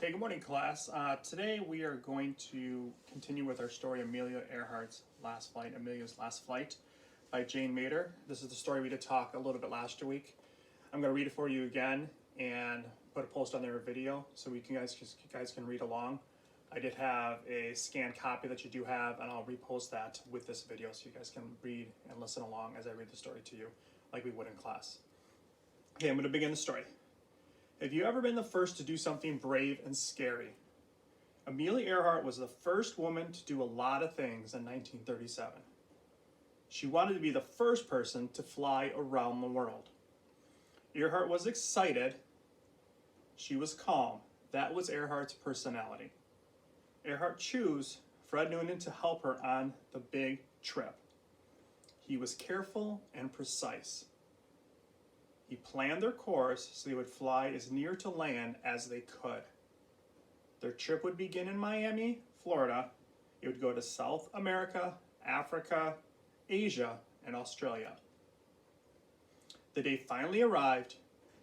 Okay, good morning, class. Today we are going to continue with our story, Amelia Earhart's Last Flight, Amelia's Last Flight by Jane Mader. This is the story we did talk a little bit last week. I'm going to read it for you again and put a post on there, a video, so you guys can read along. I did have a scanned copy that you do have, and I'll repost that with this video so you guys can read and listen along as I read the story to you like we would in class. Okay, I'm going to begin the story. Have you ever been the first to do something brave and scary? Amelia Earhart was the first woman to do a lot of things in 1937. She wanted to be the first person to fly around the world. Earhart was excited. She was calm. That was Earhart's personality. Earhart chose Fred Noonan to help her on the big trip. He was careful and precise. He planned their course so they would fly as near to land as they could. Their trip would begin in Miami, Florida. It would go to South America, Africa, Asia, and Australia. The day finally arrived.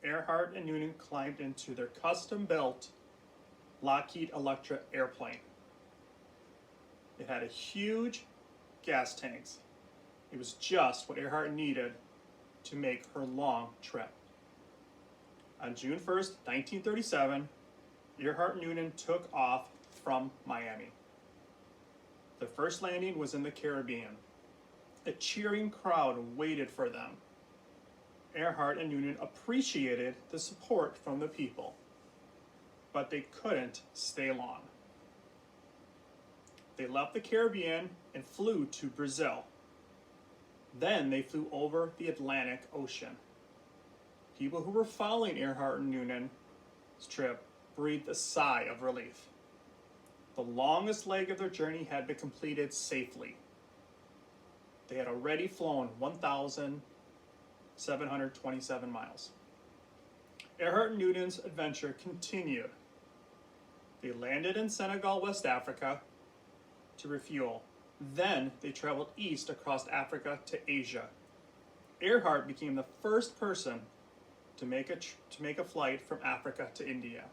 Earhart and Noonan climbed into their custom-built Lockheed Electra airplane. It had a huge gas tanks. It was just what Earhart needed to make her long trip. On June 1st, 1937, Earhart and Noonan took off from Miami. The first landing was in the Caribbean. A cheering crowd waited for them. Earhart and Noonan appreciated the support from the people, but they couldn't stay long. They left the Caribbean and flew to Brazil. Then they flew over the Atlantic Ocean. People who were following Earhart and Noonan's trip breathed a sigh of relief. The longest leg of their journey had been completed safely. They had already flown 1,727 miles. Earhart and Noonan's adventure continued. They landed in Senegal, West Africa, to refuel. Then they traveled east across Africa to Asia. Earhart became the first person to make a flight from Africa to India.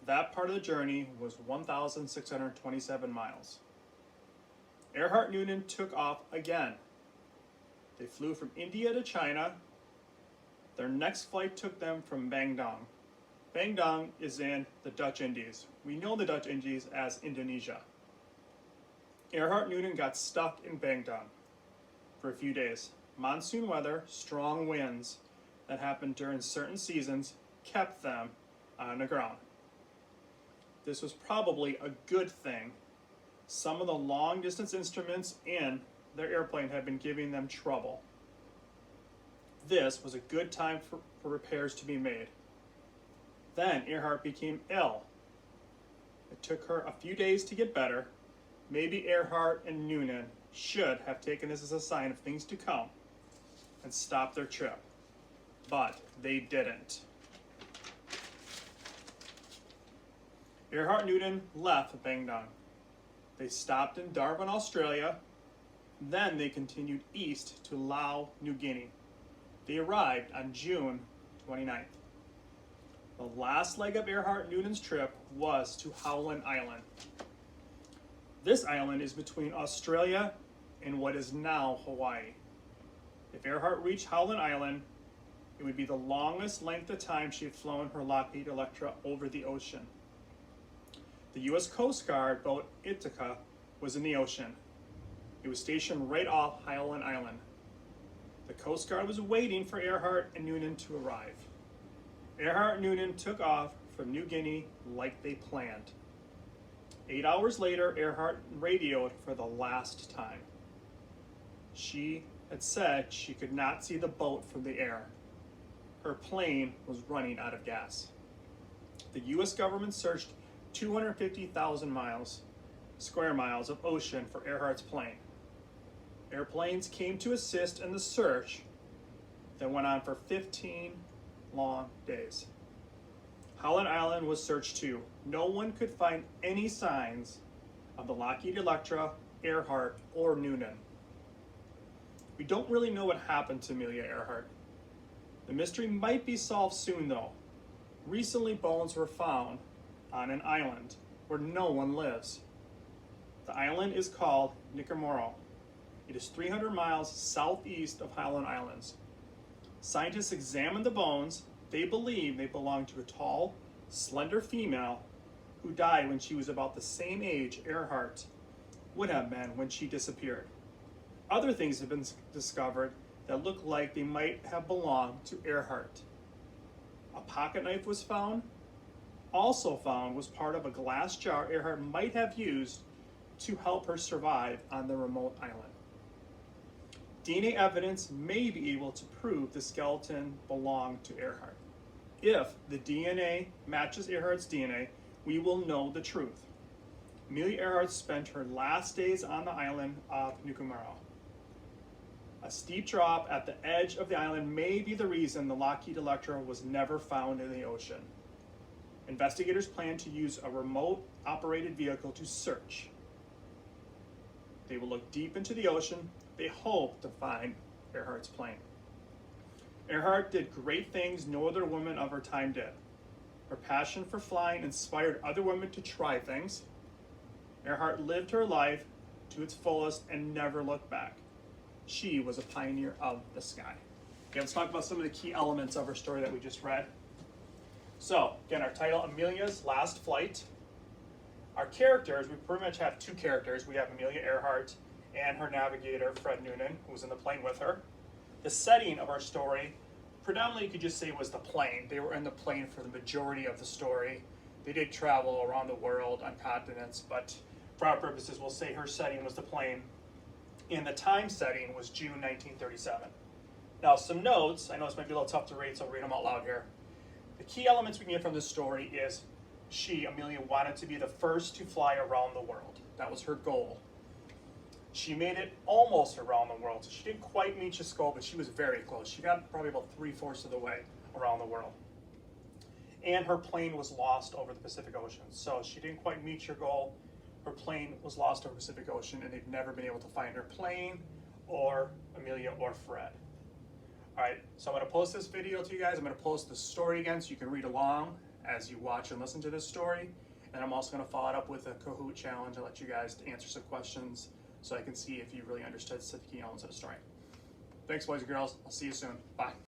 That part of the journey was 1,627 miles. Earhart and Noonan took off again. They flew from India to China. Their next flight took them from Bandung. Bandung is in the Dutch Indies. We know the Dutch Indies as Indonesia. Earhart and Noonan got stuck in Bandung for a few days. Monsoon weather, strong winds that happened during certain seasons kept them on the ground. This was probably a good thing. Some of the long distance instruments in their airplane had been giving them trouble. This was a good time for repairs to be made. Then Earhart became ill. It took her a few days to get better. Maybe Earhart and Noonan should have taken this as a sign of things to come and stopped their trip, but they didn't. Earhart and Noonan left Bandung. They stopped in Darwin, Australia. Then they continued east to Laos, New Guinea. They arrived on June 29th. The last leg of Earhart and Noonan's trip was to Howland Island. This island is between Australia and what is now Hawaii. If Earhart reached Howland Island, it would be the longest length of time she had flown her Lockheed Electra over the ocean. The U.S. Coast Guard boat Ithaca was in the ocean. It was stationed right off Howland Island. The Coast Guard was waiting for Earhart and Noonan to arrive. Earhart and Noonan took off from New Guinea like they planned. 8 hours later, Earhart radioed for the last time. She had said she could not see the boat from the air. Her plane was running out of gas. The U.S. government searched 250,000 square miles of ocean for Earhart's plane. Airplanes came to assist in the search that went on for 15 long days. Howland Island was searched too. No one could find any signs of the Lockheed Electra, Earhart, or Noonan. We don't really know what happened to Amelia Earhart. The mystery might be solved soon though. Recently, bones were found on an island where no one lives. The island is called Nicaragua. It is 300 miles southeast of Highland Islands. Scientists examined the bones. They believe they belong to a tall, slender female who died when she was about the same age Earhart would have been when she disappeared. Other things have been discovered that look like they might have belonged to Earhart. A pocket knife was found. Also found was part of a glass jar Earhart might have used to help her survive on the remote island. DNA evidence may be able to prove the skeleton belonged to Earhart. If the DNA matches Earhart's DNA, we will know the truth. Amelia Earhart spent her last days on the island of Nicaragua. A steep drop at the edge of the island may be the reason the Lockheed Electra was never found in the ocean. Investigators plan to use a remote-operated vehicle to search. They will look deep into the ocean. They hope to find Earhart's plane. Earhart did great things no other woman of her time did. Her passion for flying inspired other women to try things. Earhart lived her life to its fullest and never looked back. She was a pioneer of the sky. Okay, let's talk about some of the key elements of her story that we just read. So, again, our title, Amelia's Last Flight. Our characters, we pretty much have two characters. We have Amelia Earhart and her navigator, Fred Noonan, who was in the plane with her. The setting of our story, predominantly you could just say was the plane. They were in the plane for the majority of the story. They did travel around the world on continents, but for our purposes, we'll say her setting was the plane. And the time setting was June 1937. Now, some notes. I know this might be a little tough to read, so I'll read them out loud here. The key elements we can get from this story is Amelia, wanted to be the first to fly around the world. That was her goal. She made it almost around the world. So she didn't quite meet this goal, but she was very close. She got probably about 3/4 of the way around the world. And her plane was lost over the Pacific Ocean. So she didn't quite meet your goal. Her plane was lost over the Pacific Ocean, and they've never been able to find her plane or Amelia or Fred. All right, so I'm going to post this video to you guys. I'm going to post the story again so you can read along as you watch and listen to this story. And I'm also going to follow it up with a Kahoot challenge and let you guys answer some questions so I can see if you really understood the key elements of the story. Thanks, boys and girls. I'll see you soon. Bye.